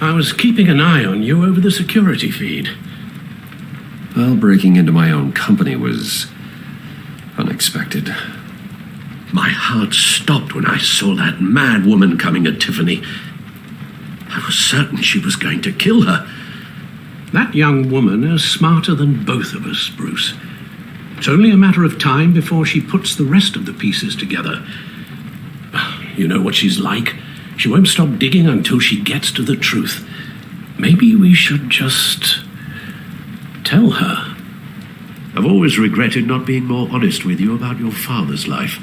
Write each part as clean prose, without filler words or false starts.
I was keeping an eye on you over the security feed. Well, breaking into my own company was unexpected. My heart stopped when I saw that mad woman coming at Tiffany. I was certain she was going to kill her. That young woman is smarter than both of us, Bruce. It's only a matter of time before she puts the rest of the pieces together. You know what she's like. She won't stop digging until she gets to the truth. Maybe we should just tell her. I've always regretted not being more honest with you about your father's life.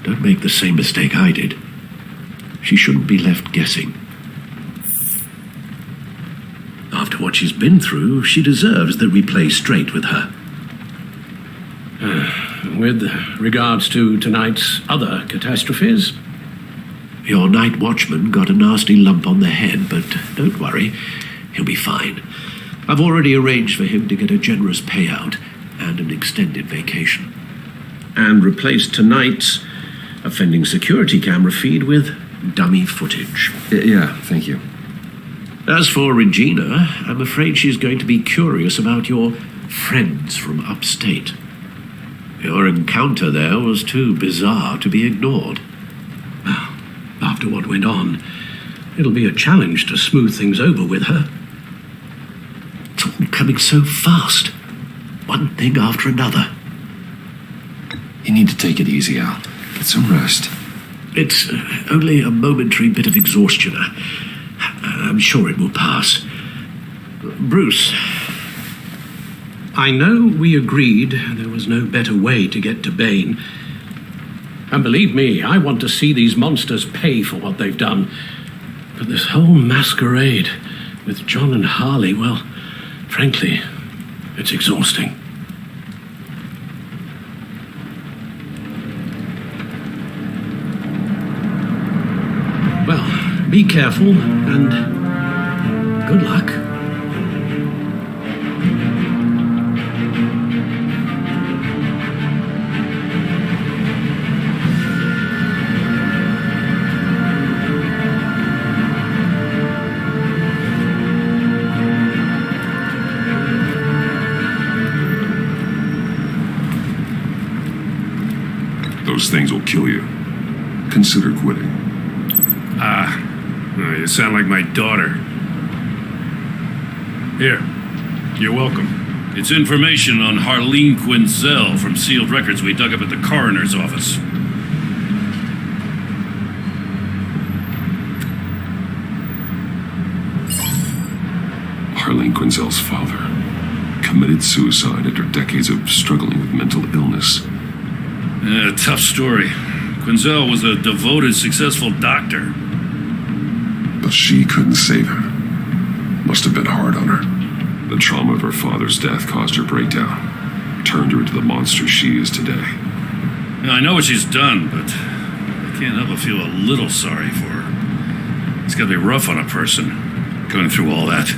Don't make the same mistake I did. She shouldn't be left guessing. After what she's been through, she deserves that we play straight with her. With regards to tonight's other catastrophes? Your night watchman got a nasty lump on the head, but don't worry, he'll be fine. I've already arranged for him to get a generous payout and an extended vacation. And replaced tonight's offending security camera feed with dummy footage. Yeah, thank you. As for Regina, I'm afraid she's going to be curious about your friends from upstate. Your encounter there was too bizarre to be ignored. After what went on, it'll be a challenge to smooth things over with her. It's all coming so fast. One thing after another. You need to take it easy, Al. Get some rest. It's only a momentary bit of exhaustion. I'm sure it will pass. Bruce. I know we agreed there was no better way to get to Bane. And believe me, I want to see these monsters pay for what they've done. But this whole masquerade with John and Harley, well, frankly, it's exhausting. Well, be careful and good luck. Those things will kill you. Consider quitting. You sound like my daughter. Here, you're welcome. It's information on Harleen Quinzel from sealed records we dug up at the coroner's office. Harleen Quinzel's father committed suicide after decades of struggling with mental illness. Tough story. Quinzel was a devoted, successful doctor. But she couldn't save him. Must have been hard on her. The trauma of her father's death caused her breakdown. Turned her into the monster she is today. I know what she's done, but I can't help but feel a little sorry for her. It's gotta be rough on a person, going through all that.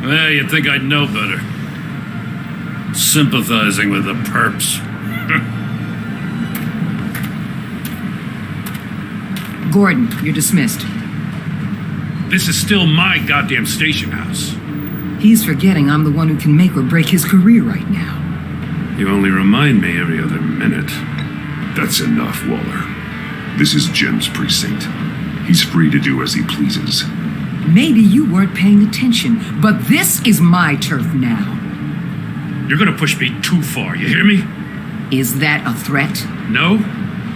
Well, you'd think I'd know better. Sympathizing with the perps. Gordon, you're dismissed. This is still my goddamn station house. He's forgetting I'm the one who can make or break his career right now. You only remind me every other minute. That's enough, Waller. This is Jim's precinct. He's free to do as he pleases. Maybe you weren't paying attention, but this is my turf now. You're gonna push me too far, you hear me? Is that a threat? No,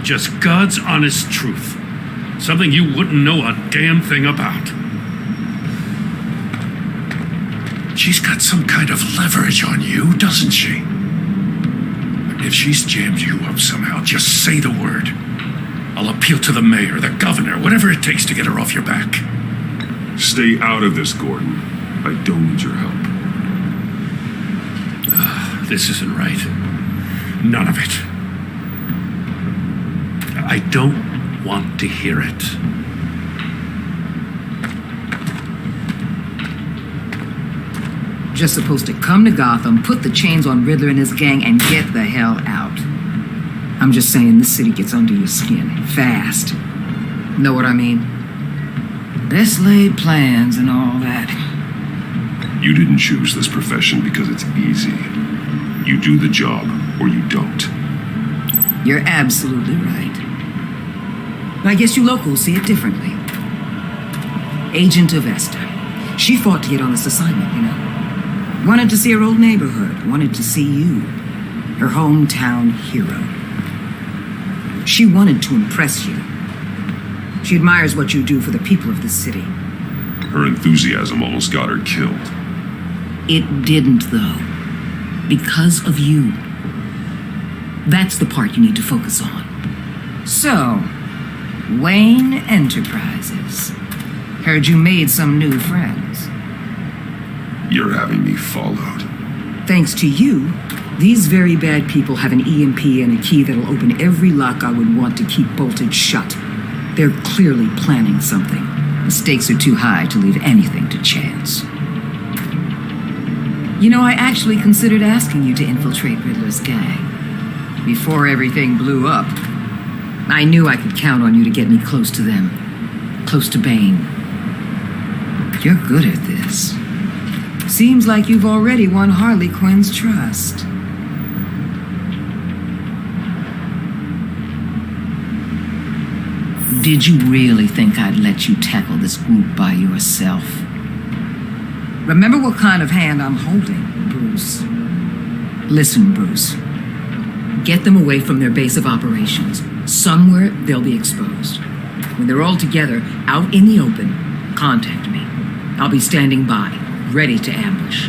just God's honest truth. Something you wouldn't know a damn thing about. She's got some kind of leverage on you, doesn't she? If she's jammed you up somehow, just say the word. I'll appeal to the mayor, the governor, whatever it takes to get her off your back. Stay out of this, Gordon. I don't need your help. This isn't right. None of it. I don't want to hear it. Just supposed to come to Gotham, put the chains on Riddler and his gang, and get the hell out. I'm just saying this city gets under your skin fast. Know what I mean? Best laid plans and all that. You didn't choose this profession because it's easy. You do the job, or you don't. You're absolutely right. But I guess you locals see it differently. Agent Avesta. She fought to get on this assignment, you know. Wanted to see her old neighborhood. Wanted to see you. Her hometown hero. She wanted to impress you. She admires what you do for the people of this city. Her enthusiasm almost got her killed. It didn't, though. Because of you. That's the part you need to focus on. So, Wayne Enterprises. Heard you made some new friends. You're having me followed. Thanks to you, these very bad people have an EMP and a key that'll open every lock I would want to keep bolted shut. They're clearly planning something. The stakes are too high to leave anything to chance. You know, I actually considered asking you to infiltrate Riddler's gang. Before everything blew up, I knew I could count on you to get me close to them. Close to Bane. You're good at this. Seems like you've already won Harley Quinn's trust. Did you really think I'd let you tackle this group by yourself? Remember what kind of hand I'm holding, Bruce. Listen, Bruce. Get them away from their base of operations. Somewhere they'll be exposed. When they're all together, out in the open, contact me. I'll be standing by, ready to ambush.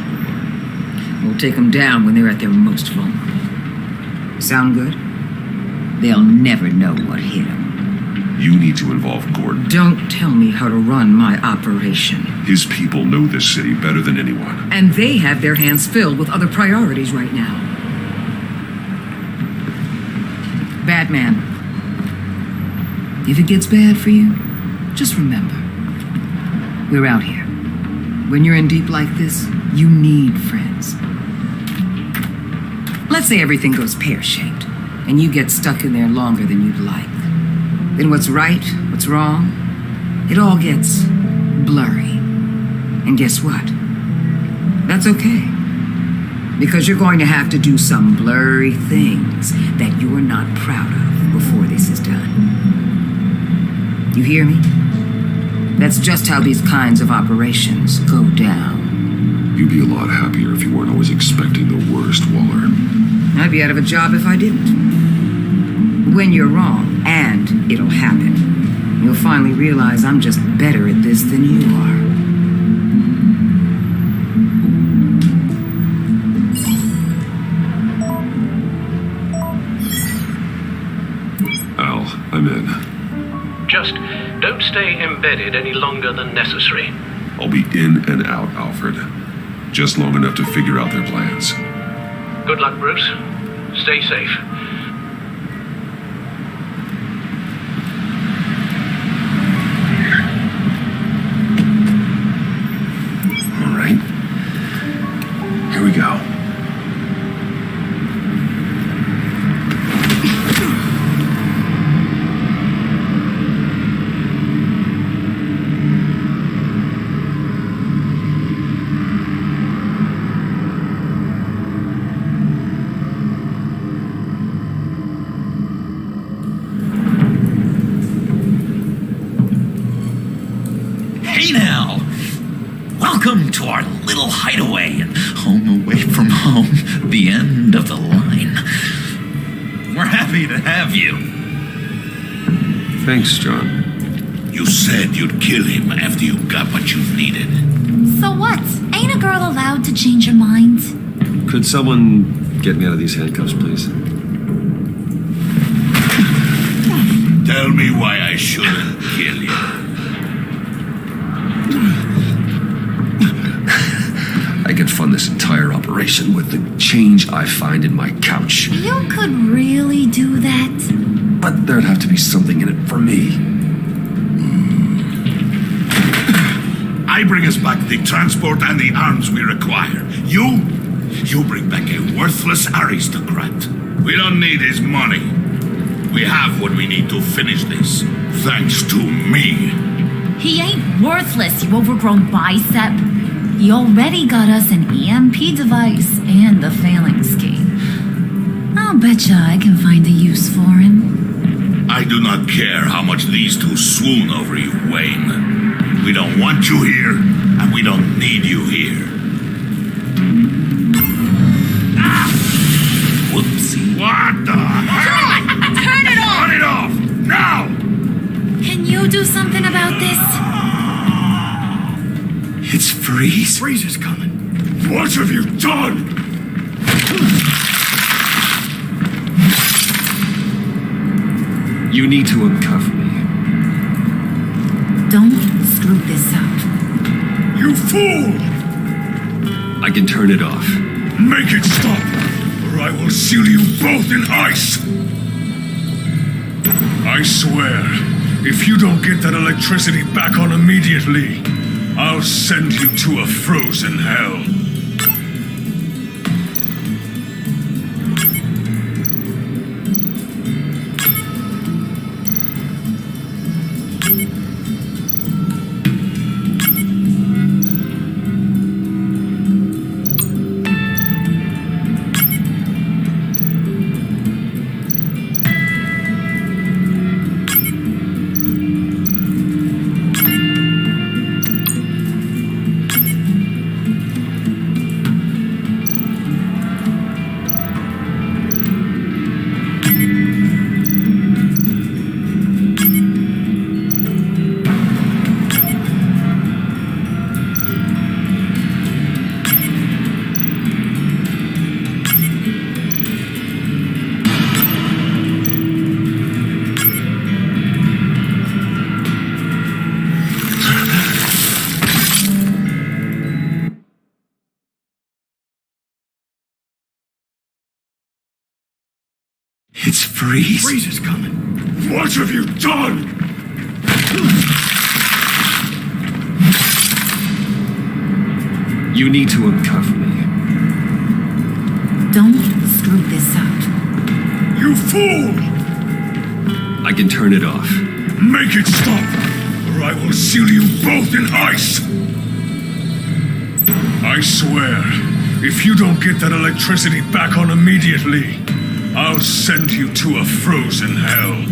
We'll take them down when they're at their most vulnerable. Sound good? They'll never know what hit them. You need to involve Gordon. Don't tell me how to run my operation. His people know this city better than anyone. And they have their hands filled with other priorities right now. Batman, if it gets bad for you, just remember, we're out here. When you're in deep like this, you need friends. Let's say everything goes pear-shaped, and you get stuck in there longer than you'd like. Then what's right, what's wrong, it all gets blurry. And guess what? That's okay. Because you're going to have to do some blurry things that you're not proud of before this is done. You hear me? That's just how these kinds of operations go down. You'd be a lot happier if you weren't always expecting the worst, Waller. I'd be out of a job if I didn't. When you're wrong, and it'll happen, you'll finally realize I'm just better at this than you are. Al, I'm in. Just don't stay embedded any longer than necessary. I'll be in and out, Alfred. Just long enough to figure out their plans. Good luck, Bruce. Stay safe. All right. Here we go. Hey now! Welcome to our little hideaway and home away from home, the end of the line. We're happy to have you. Thanks, John. You said you'd kill him after you got what you needed. So what? Ain't a girl allowed to change her mind? Could someone get me out of these handcuffs, please? Tell me why I shouldn't kill you. I could fund this entire operation with the change I find in my couch. You could really do that? But there'd have to be something in it for me. I bring us back the transport and the arms we require. You bring back a worthless aristocrat. We don't need his money. We have what we need to finish this. Thanks to me. He ain't worthless, you overgrown bicep. He already got us an EMP device and the phalanx key. I'll betcha I can find a use for him. I do not care how much these two swoon over you, Wayne. We don't want you here, and we don't need you here. Whoopsie. What the hell? Turn it off! Turn it off! Now! Can you do something about this? It's Freeze. Freeze is coming. What have you done? You need to uncuff me. Don't screw this up. You fool! I can turn it off. Make it stop, or I will seal you both in ice! I swear, if you don't get that electricity back on immediately, I'll send you to a frozen hell. It's Freeze. Freeze is coming. What have you done? You need to uncuff me. Don't screw this up. You fool! I can turn it off. Make it stop, or I will seal you both in ice! I swear, if you don't get that electricity back on immediately, I'll send you to a frozen hell.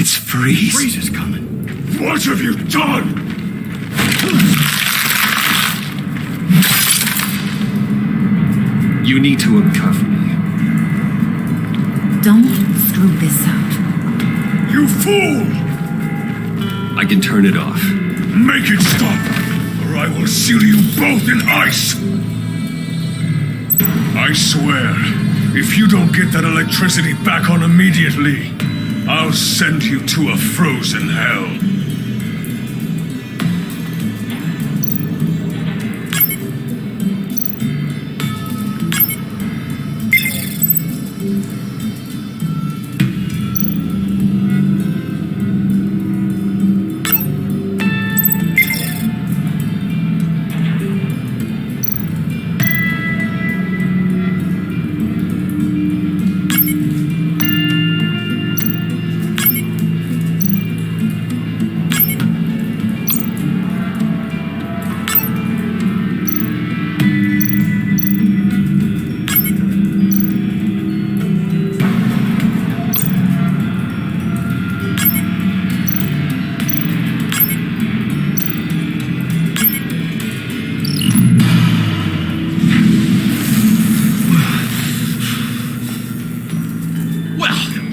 It's Freeze. Freeze is coming. What have you done? You need to uncuff me. Don't screw this up. You fool! I can turn it off. Make it stop, or I will seal you both in ice! I swear, if you don't get that electricity back on immediately, I'll send you to a frozen hell.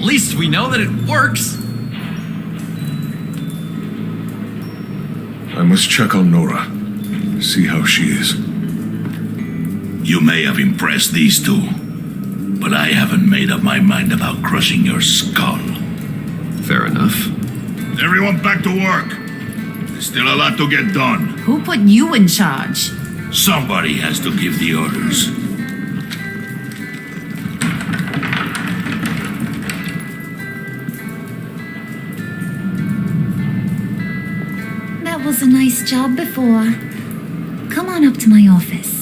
least we know that it works. I must check on Nora. See how she is. You may have impressed these two, but I haven't made up my mind about crushing your skull. Fair enough. Everyone back to work. There's still a lot to get done. Who put you in charge? Somebody has to give the orders. That was a nice job before. Come on up to my office.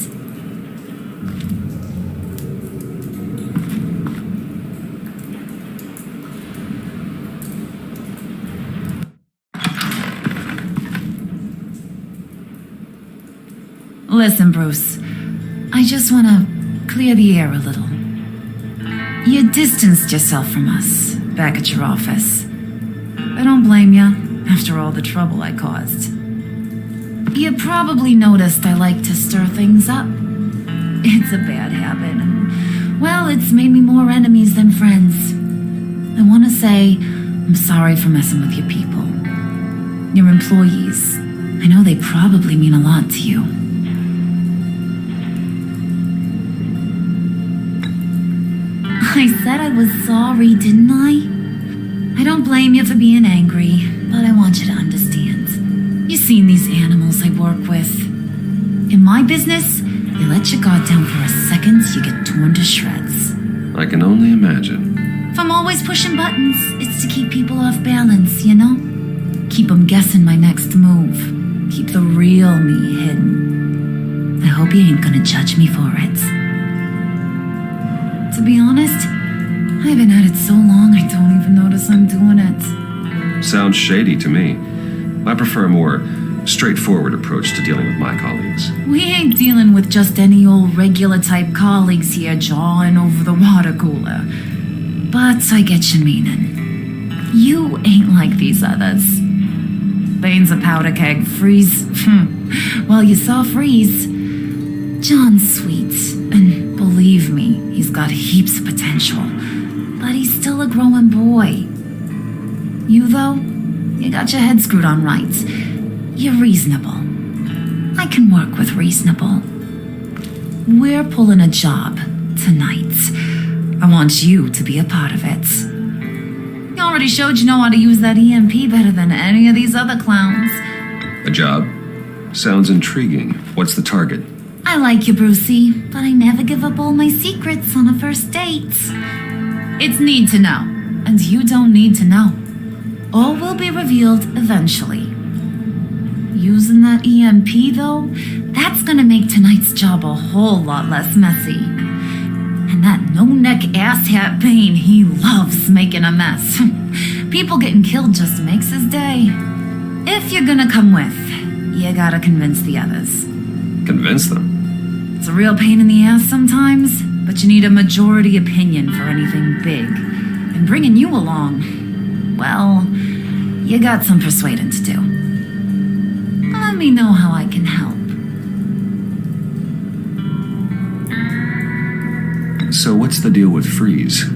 Listen, Bruce. I just want to clear the air a little. You distanced yourself from us back at your office. I don't blame you, after all the trouble I caused. You probably noticed I like to stir things up. It's a bad habit, and, well, it's made me more enemies than friends. I want to say I'm sorry for messing with your people. Your employees. I know they probably mean a lot to you. I said I was sorry, didn't I? I don't blame you for being angry, but I want you to understand. You've seen these animals I work with. In my business, you let your guard down for a second, you get torn to shreds. I can only imagine. If I'm always pushing buttons, it's to keep people off balance, you know? Keep them guessing my next move. Keep the real me hidden. I hope you ain't gonna judge me for it. To be honest, I've been at it so long I don't even notice I'm doing it. Sounds shady to me. I prefer a more straightforward approach to dealing with my colleagues. We ain't dealing with just any old regular type colleagues here jawing over the water cooler. But I get your meaning. You ain't like these others. Bane's a powder keg. Freeze. Well, you saw Freeze. John's sweet, and believe me, he's got heaps of potential. But he's still a growing boy. You, though, you got your head screwed on right. You're reasonable. I can work with reasonable. We're pulling a job tonight. I want you to be a part of it. You already showed you know how to use that EMP better than any of these other clowns. A job? Sounds intriguing. What's the target? I like you, Brucey, but I never give up all my secrets on a first date. It's need to know, and you don't need to know. All will be revealed eventually. Using that EMP, though, that's gonna make tonight's job a whole lot less messy. And that no-neck asshat Bane, he loves making a mess. People getting killed just makes his day. If you're gonna come with, you gotta convince the others. Convince them? It's a real pain in the ass sometimes, but you need a majority opinion for anything big. And bringing you along, well, you got some persuading to do. Let me know how I can help. So what's the deal with Freeze?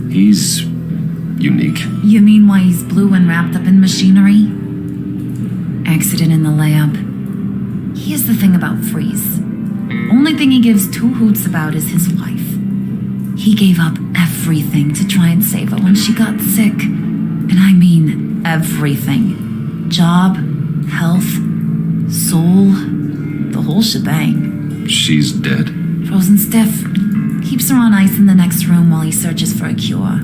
He's unique. You mean why he's blue and wrapped up in machinery? Accident in the lab. Here's the thing about Freeze. Only thing he gives two hoots about is his wife. He gave up everything to try and save her when she got sick. And I mean everything. Job, health, soul, the whole shebang. She's dead? Frozen stiff. Keeps her on ice in the next room while he searches for a cure.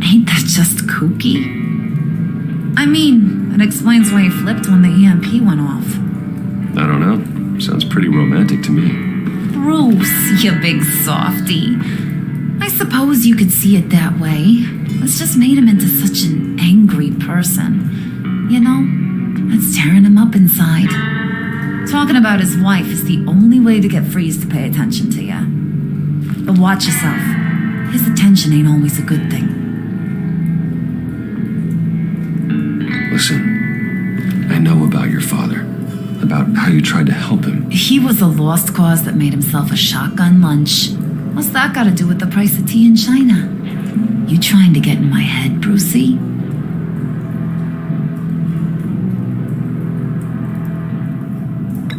Ain't that just kooky? I mean, it explains why he flipped when the EMP went off. I don't know. Sounds pretty romantic to me. Bruce, you big softy. I suppose you could see it that way. It's just made him into such an angry person. You know, it's tearing him up inside. Talking about his wife is the only way to get Freeze to pay attention to you. But watch yourself. His attention ain't always a good thing. Listen, I know about your father. About how you tried to help him. He was a lost cause that made himself a shotgun lunch. What's that got to do with the price of tea in China? You trying to get in my head, Brucey?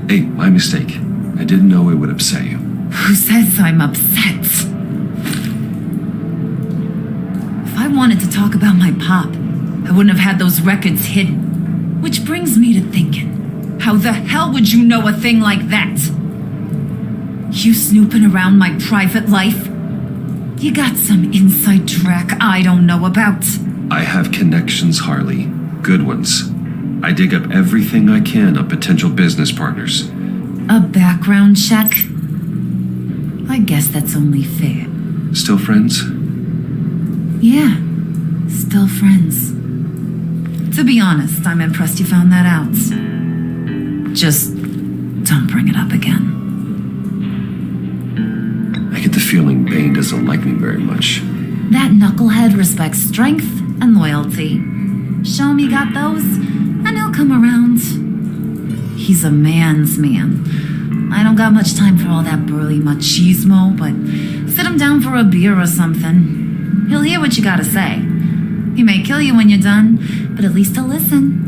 Hey, my mistake. I didn't know it would upset you. Who says I'm upset? If I wanted to talk about my pop, I wouldn't have had those records hidden. Which brings me to thinking, how the hell would you know a thing like that? You snooping around my private life? You got some inside track I don't know about. I have connections, Harley. Good ones. I dig up everything I can on potential business partners. A background check? I guess that's only fair. Still friends? Yeah, still friends. To be honest, I'm impressed you found that out. Just don't bring it up again. I get the feeling Bane doesn't like me very much. That knucklehead respects strength and loyalty. Show him you got those, and he'll come around. He's a man's man. I don't got much time for all that burly machismo, but sit him down for a beer or something. He'll hear what you gotta say. He may kill you when you're done, but at least he'll listen.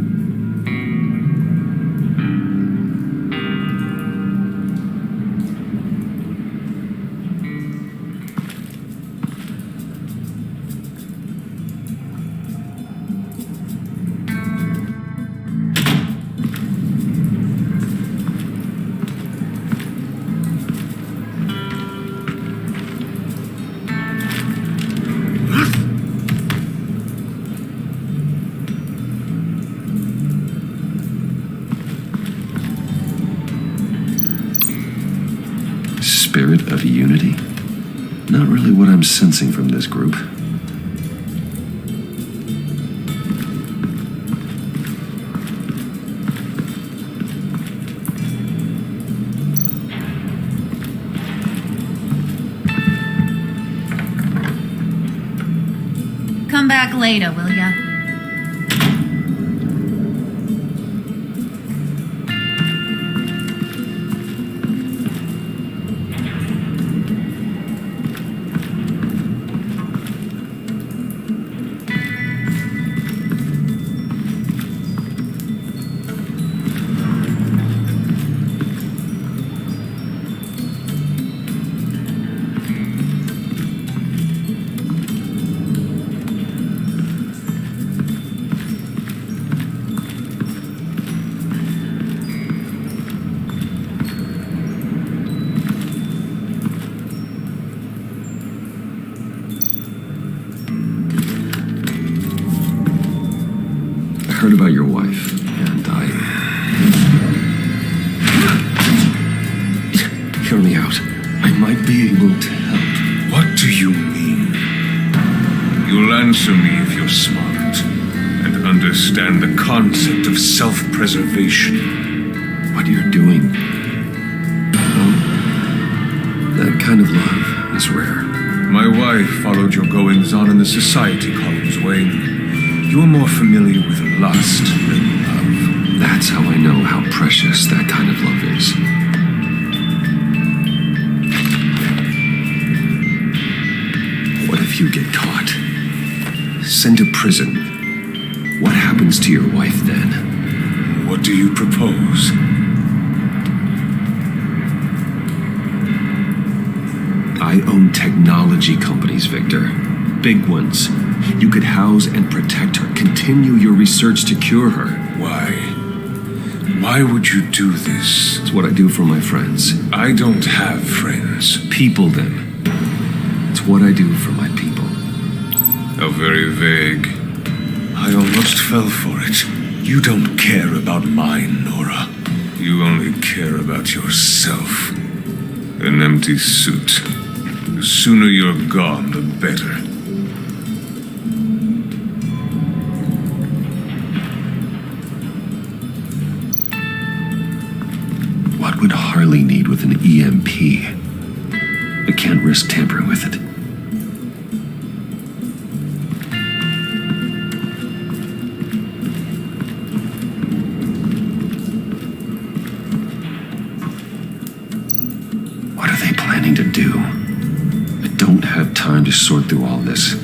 Spirit of unity? Not really what I'm sensing from this group. Come back later, will ya? I heard about your wife, and Hear me out. I might be able to help. What do you mean? You'll answer me if you're smart and understand the concept of self-preservation. What you're doing. Well, that kind of love is rare. My wife followed your goings-on in the society columns, Wayne. You are more familiar with lust than love. That's how I know how precious that kind of love is. What if you get caught? Sent to prison? What happens to your wife then? What do you propose? I own technology companies, Victor. Big ones. You could house and protect her, continue your research to cure her. Why? Why would you do this? It's what I do for my friends. I don't have friends. People, then. It's what I do for my people. How very vague. I almost fell for it. You don't care about mine, Nora. You only care about yourself. An empty suit. The sooner you're gone, the better. What would Harley need with an EMP? I can't risk tampering with it. What are they planning to do? I don't have time to sort through all this.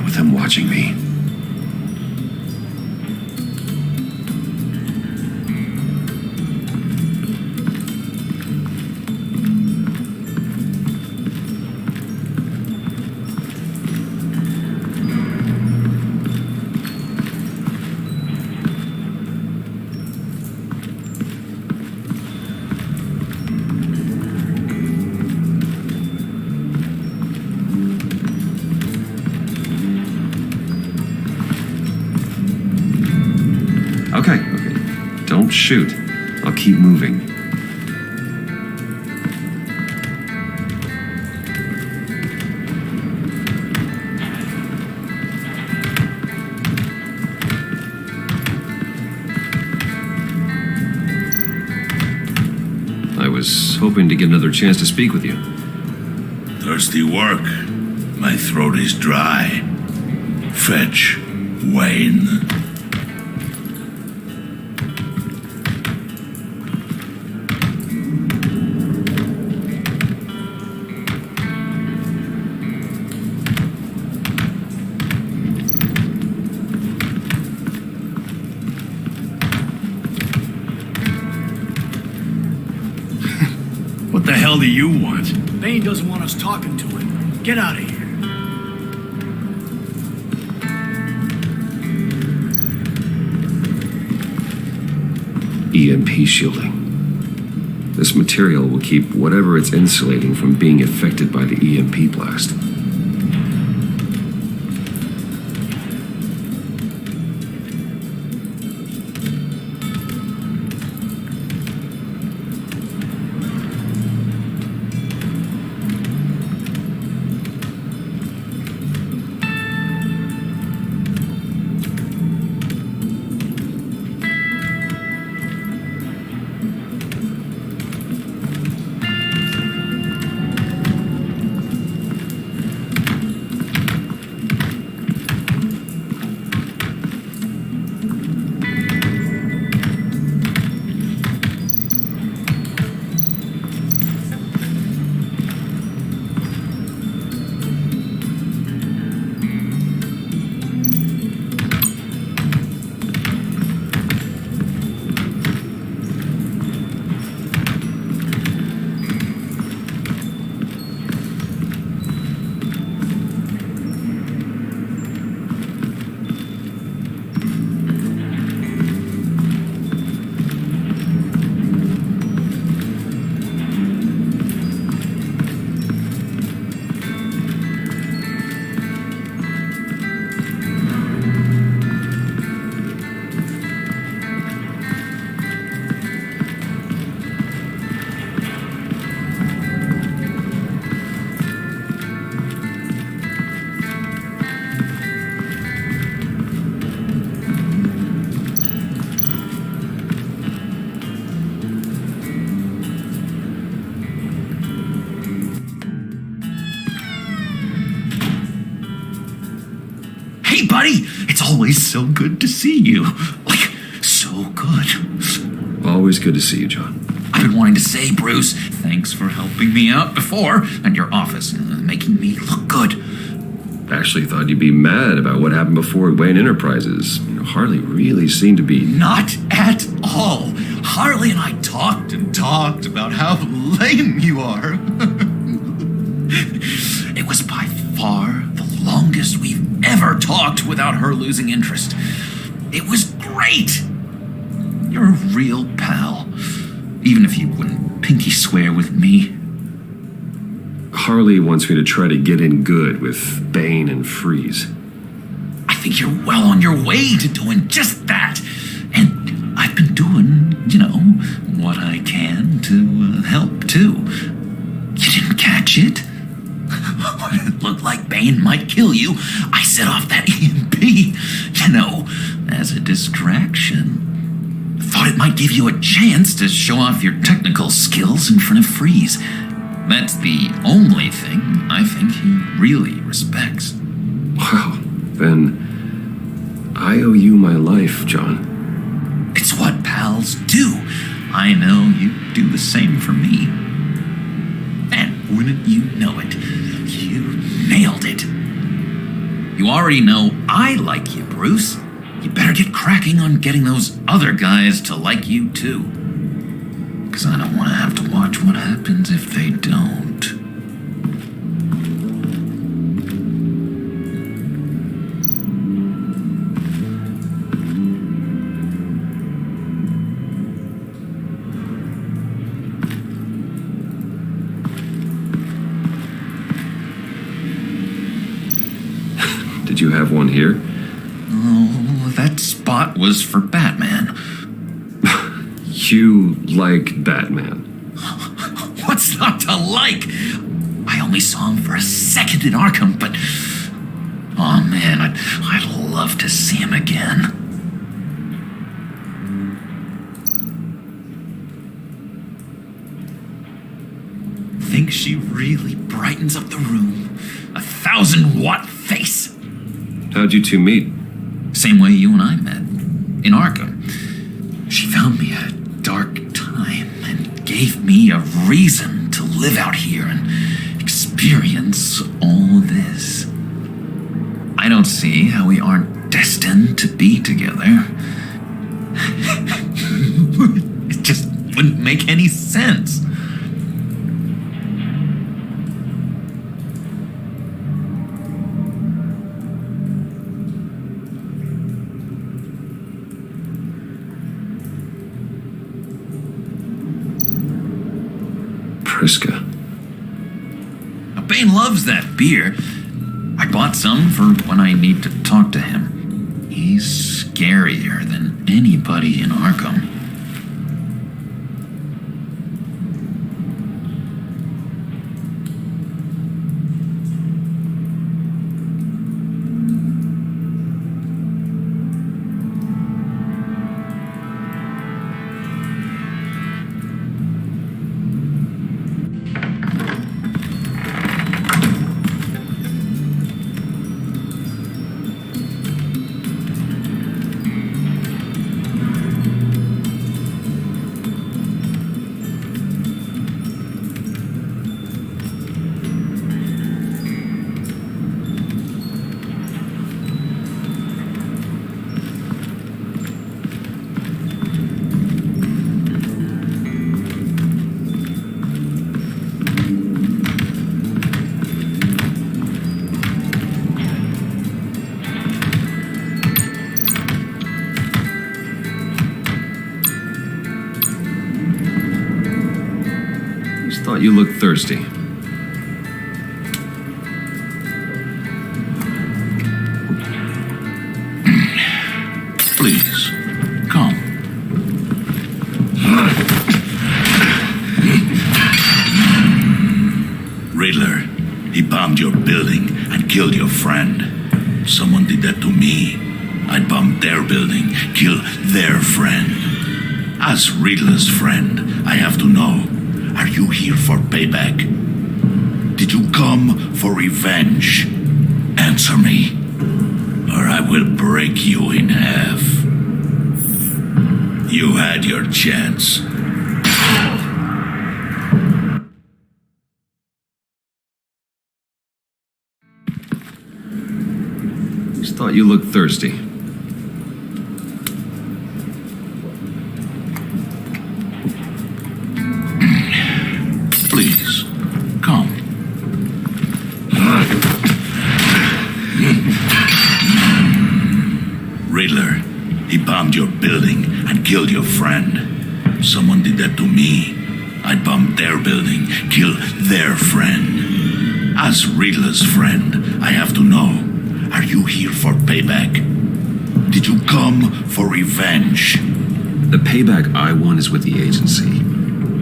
with them watching me. Okay. Don't shoot. I'll keep moving. I was hoping to get another chance to speak with you. Thirsty work. My throat is dry. Fetch, Wayne. What the hell do you want? Bane doesn't want us talking to him. Get out of here. EMP shielding. This material will keep whatever it's insulating from being affected by the EMP blast. Hey, buddy! It's always so good to see you. Like, so good. Always good to see you, John. I've been wanting to say, Bruce, thanks for helping me out before at your office and making me look good. Actually thought you'd be mad about what happened before at Wayne Enterprises. Harley really seemed to be... Not at all. Harley and I talked and talked about how lame you are. It was by far the longest we've ever talked without her losing interest. It was great. You're a real pal, even if you wouldn't pinky swear with me. Harley wants me to try to get in good with Bane and Freeze. I think you're well on your way to doing just that. And I've been doing, what I can to help too. You didn't catch it? When it looked like Bane might kill you, I set off that EMP, as a distraction. Thought it might give you a chance to show off your technical skills in front of Freeze. That's the only thing I think he really respects. Wow, then I owe you my life, John. It's what pals do. I know you do the same for me. And wouldn't you know it, you nailed it. You already know I like you, Bruce. You better get cracking on getting those other guys to like you, too. Because I don't want to have to watch what happens if they don't. Did you have one here? Oh, that spot was for Batman. You like Batman? What's not to like? I only saw him for a second in Arkham, but... Oh man, I'd love to see him again. Think she really brightens up the room. 1,000-watt face. How'd you two meet? Same way you and I met. In Arkham. She found me at a dark time and gave me a reason to live out here and experience all this. I don't see how we aren't destined to be together. It just wouldn't make any sense. Priska. Bane loves that beer. I bought some for when I need to talk to him. He's scarier than anybody in Arkham. Thought you looked thirsty. Please, come. Riddler, he bombed your building and killed your friend. Someone did that to me. I bombed their building, killed their friend. As Riddler's friend, I have to know. Are you here for payback? Did you come for revenge? Answer me, or I will break you in half. You had your chance. Just thought you looked thirsty. Please, come. Riddler, he bombed your building and killed your friend. Someone did that to me. I bombed their building, killed their friend. As Riddler's friend, I have to know. Are you here for payback? Did you come for revenge? The payback I want is with the agency.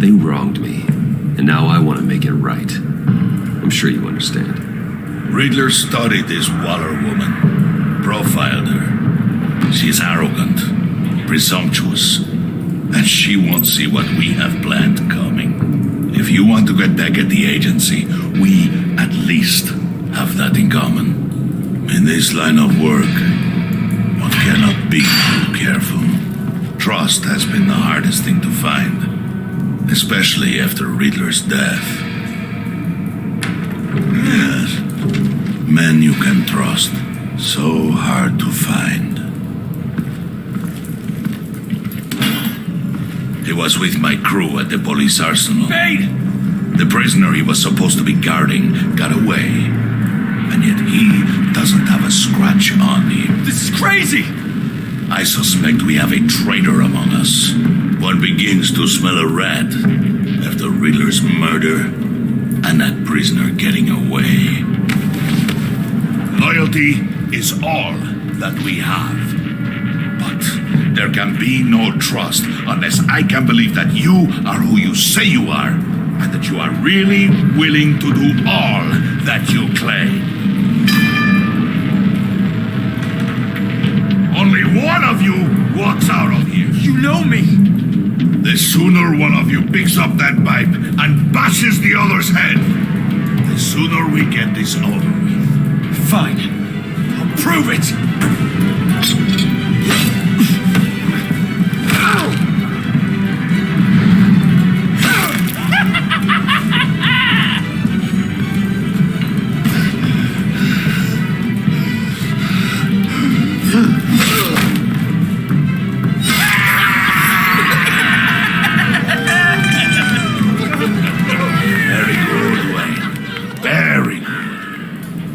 They wronged me, and now I want to make it right. I'm sure you understand. Riddler studied this Waller woman, profiled her. She's arrogant, presumptuous, and she won't see what we have planned coming. If you want to get back at the agency, we at least have that in common. In this line of work, one cannot be too careful. Trust has been the hardest thing to find, especially after Riddler's death. Yes, men you can trust, So hard to find. He was with my crew at the police arsenal. Bane! The prisoner he was supposed to be guarding got away. And yet he doesn't have a scratch on him. This is crazy! I suspect we have a traitor among us. One begins to smell a rat after Riddler's murder and that prisoner getting away. Loyalty is all that we have. But there can be no trust unless I can believe that you are who you say you are and that you are really willing to do all that you claim. Only one of you walks out of here. You know me! The sooner one of you picks up that pipe and bashes the other's head, the sooner we get this over with. Fine. I'll prove it!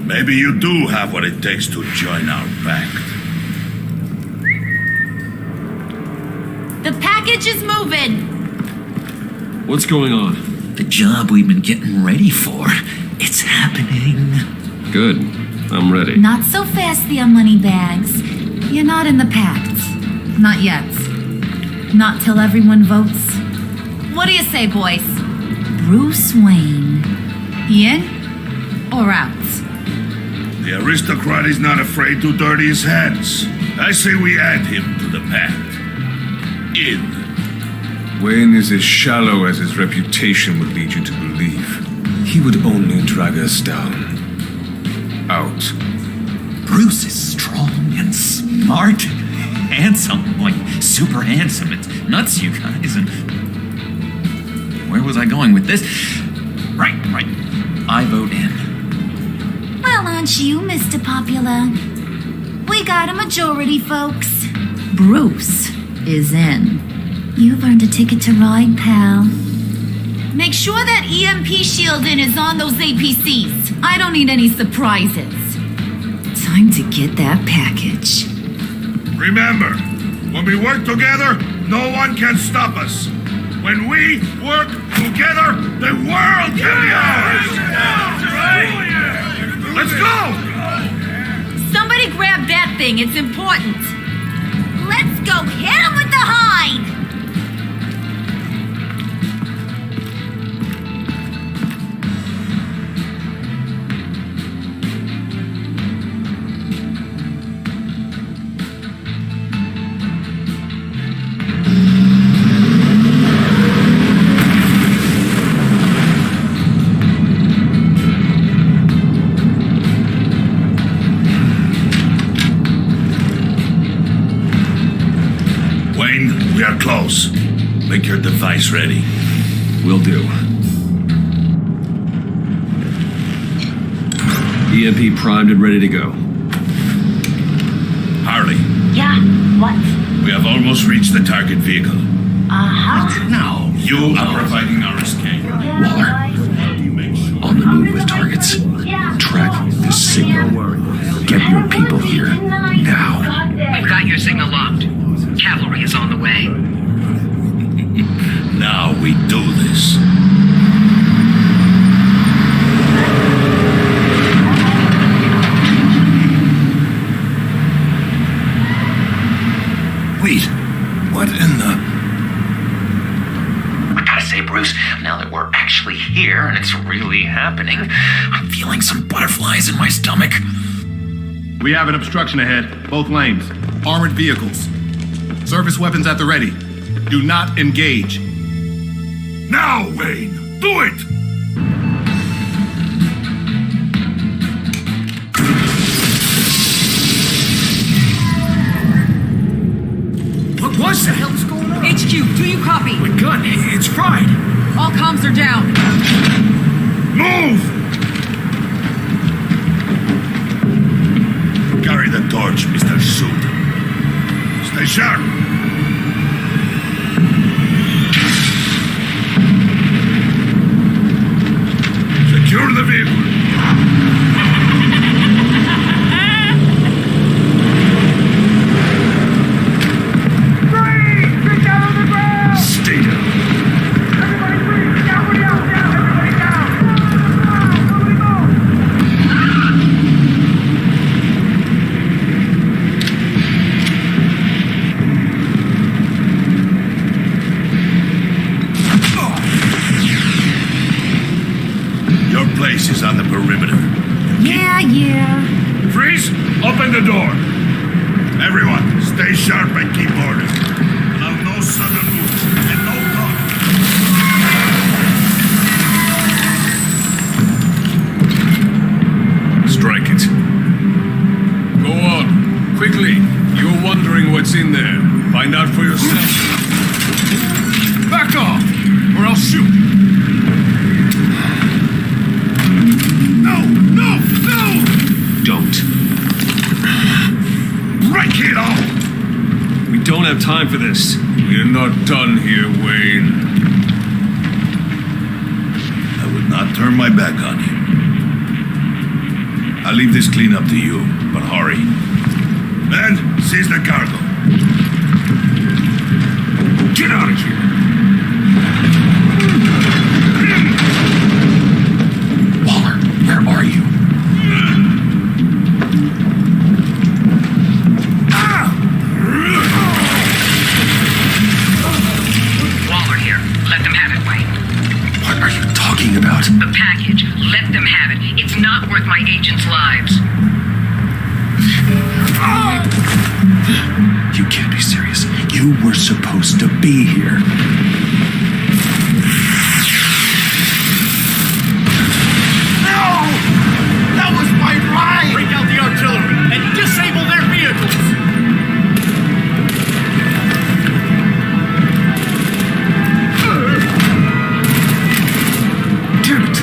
Maybe you do have what it takes to join our pact. The package is moving. What's going on? The job we've been getting ready for, it's happening. Good. I'm ready. Not so fast, the money bags. You're not in the pact. Not yet. Not till everyone votes. What do you say, boys? Bruce Wayne. In or out? The aristocrat is not afraid to dirty his hands. I say we add him to the pact. In. Wayne is as shallow as his reputation would lead you to believe. He would only drag us down. Out. Bruce is strong and smart, handsome, like super handsome. It's nuts, you guys. And where was I going with this? Right. I vote in. Well, aren't you, Mr. Popular? We got a majority, folks. Bruce is in. You've earned a ticket to ride, pal. Make sure that EMP shielding is on those APCs. I don't need any surprises. Time to get that package. Remember, when we work together, no one can stop us. When we work together, the world can be ours! Let's go! Somebody grab that thing, it's important. Let's go hit him with the hide! We are close. Make your device ready. Will do. EMP primed and ready to go. Harley, Yeah, what? we have almost reached the target vehicle. Uh-huh. No. You are providing our escape. Waller, on the move with targets. Track the signal. Get your people here, now. We've got your signal locked. Cavalry is on the way. Now we do this. Wait, what in the... I gotta say, Bruce, now that we're actually here and it's really happening, I'm feeling some butterflies in my stomach. We have an obstruction ahead, both lanes. Armored vehicles. Service weapons at the ready. Do not engage. Now, Wayne! Do it! What was that? What the hell's going on? HQ, do you copy? My gun, it's fried. All comms are down. Move! much, Mr. Suit. Stay sharp. Secure the vehicle. Stay down. Your place is on the perimeter. Yeah. Freeze! Open the door. Everyone, stay sharp and keep order. Allow no sudden moves and no talk. Strike it. Go on. Quickly. You're wondering what's in there. Find out for yourself. Back off, or I'll shoot. No! Don't. Break it off! We don't have time for this. We're not done here, Wayne. I would not turn my back on you. I'll leave this clean up to you, but hurry. Men, seize the cargo. Get out of here! Waller, where are you? Waller here. Let them have it, Wayne. What are you talking about? The package. Let them have it. It's not worth my agents' lives. You can't be serious. You were supposed to be here. That was my ride! Break out the artillery and disable their vehicles! Damn it.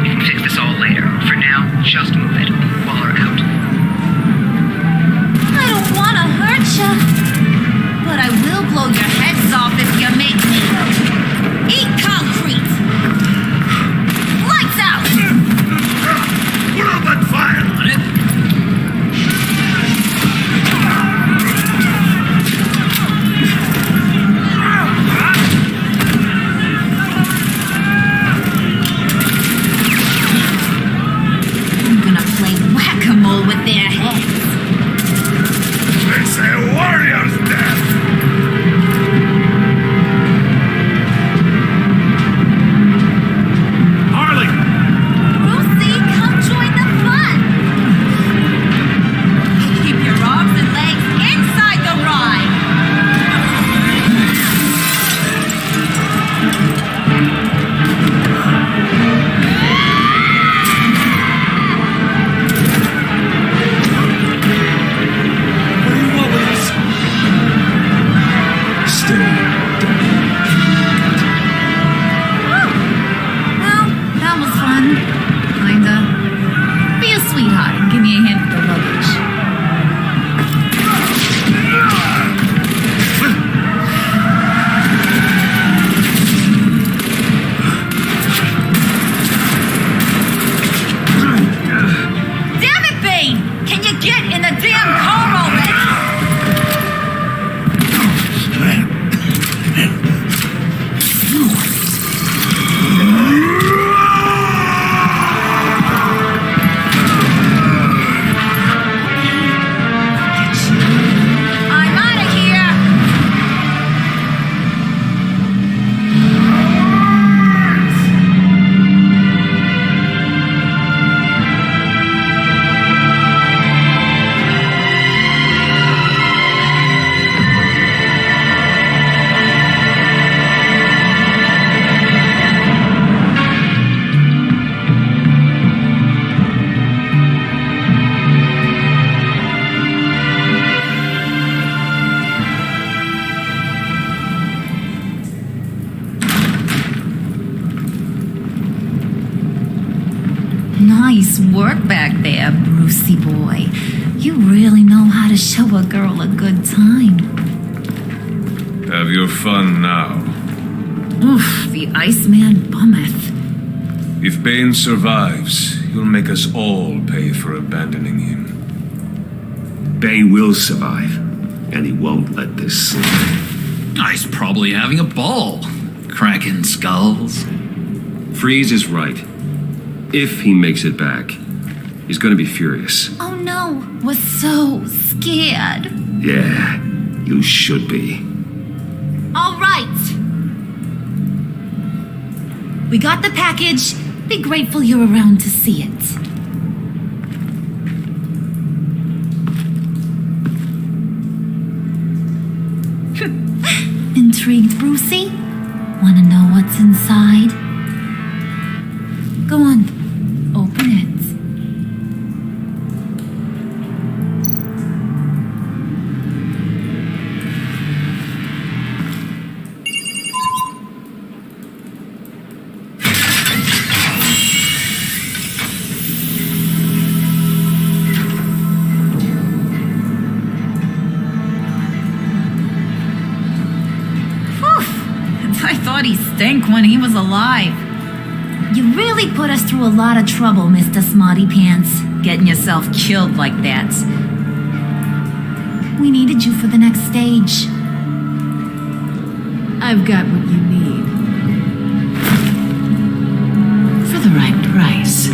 We can fix this all later. For now, just move it. Waller out. I don't want to hurt you, but I will blow your heads off if you make me. Eat concrete! Lights out! Put up that fire on it! I'm gonna play whack-a-mole with their heads. It's a warrior's death! Harley! Brucey, come join the fun! Keep your arms and legs inside the ride! What do you want with us? Stay down. Well, that was fun. Kinda. Be a sweetheart and give me a hand with the luggage. Damn it, Bane! Can you get in the damn car already? I'm out of here! Nice work back there, Brucey boy. You really really know how to show a girl a good time. Have your fun now. Oof, the Iceman bummeth. If Bane survives, he'll make us all pay for abandoning him. Bane will survive, and he won't let this slide. He's probably having a ball, cracking skulls. Freeze is right. If he makes it back, he's gonna be furious. Oh no, was so scared. Yeah, you should be. All right. We got the package. Be grateful you're around to see it. Intrigued, Brucey? Wanna know what's inside? Go on, open it. I thought he stank when he was alive. You really put us through a lot of trouble, Mr. Smarty Pants, getting yourself killed like that. We needed you for the next stage. I've got what you need. For the right price.